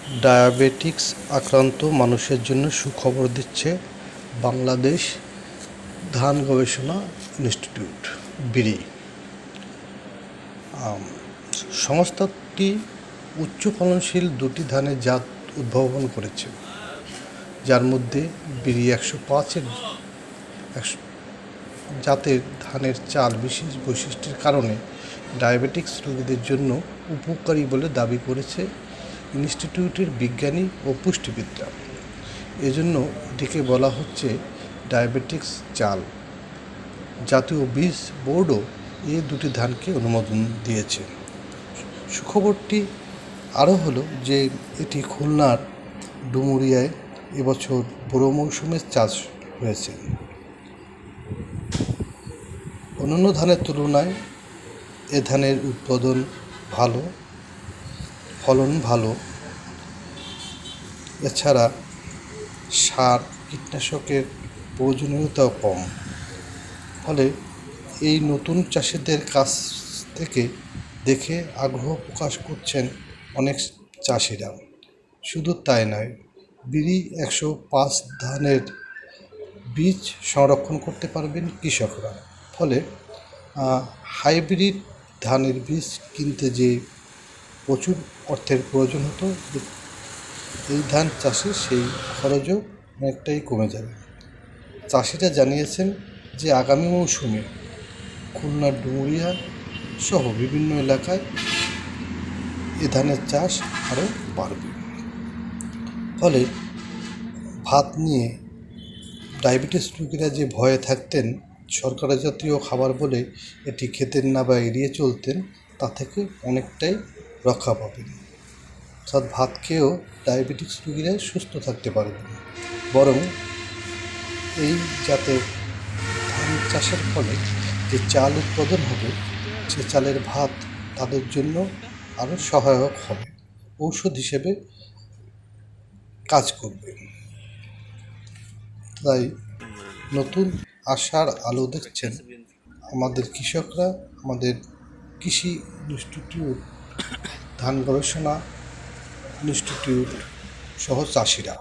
Diabetics আক্রান্ত মানুষের জন্য সুখবর দিচ্ছে বাংলাদেশ ধান গবেষণা ইনস্টিটিউট বিরি। সংস্থাটি উচ্চ ফলনশীল দুটি ধানের জাত উদ্ভাবন করেছে, যার মধ্যে বিরি 105 জাতের ধানের চাল বিশেষ বৈশিষ্ট্যের কারণে ডায়াবেটিক্স রোগীদের জন্য উপকারী বলে দাবি করেছে ইনস্টিটিউটের বিজ্ঞানী ও পুষ্টিবিদরা। এজন্য এটিকে বলা হচ্ছে ডায়াবেটিক্স চাল। জাতীয় বীজ বোর্ডও এই দুটি ধানকে অনুমোদন দিয়েছে। সুখবরটি আরও হলো যে এটি খুলনার ডুমুরিয়ায় এবছর বোরো মৌসুমে চাষ হয়েছে। অন্যান্য ধানের তুলনায় এ ধানের উৎপাদন ভালো, ফলন ভালো। এছাড়া সার কীটনাশকের প্রয়োজনীয়তাও কম। ফলে এই নতুন চাষিদের কাছ থেকে দেখে আগ্রহ প্রকাশ করছেন অনেক চাষিরা। শুধু তাই নয়, বিরি 105 ধানের বীজ সংরক্ষণ করতে পারবেন কৃষকরা। ফলে হাইব্রিড ধানের বীজ কিনতে যে প্রচুর অর্থের প্রয়োজন হতো, এই ধান চাষে সেই খরচও অনেকটাই কমে যাবে। চাষিরা জানিয়েছেন যে আগামী মৌসুমে খুলনার ডুমুরিয়া সহ বিভিন্ন এলাকায় এ ধানের চাষ আরও বাড়বে। ফলে ভাত নিয়ে ডায়াবেটিস রোগীরা যে ভয়ে থাকতেন, শর্করা জাতীয় খাবার বলে এটি খেতেন না বা এড়িয়ে চলতেন, তা থেকে অনেকটাই রক্ষা পাবেন। অর্থাৎ ভাত খেয়েও ডায়াবেটিস রোগীরা সুস্থ থাকতে পারবেন। বরং এই জাতের ধান চাষের ফলে যে চাল উৎপাদন হবে, সে চালের ভাত তাদের জন্য আরও সহায়ক হবে, ঔষধ হিসেবে কাজ করবে। তাই নতুন আশার আলো দেখছেন আমাদের কৃষকরা, আমাদের কৃষি ইনস্টিটিউট, ধান গবেষণা ইনস্টিটিউট সহ চাষিরা।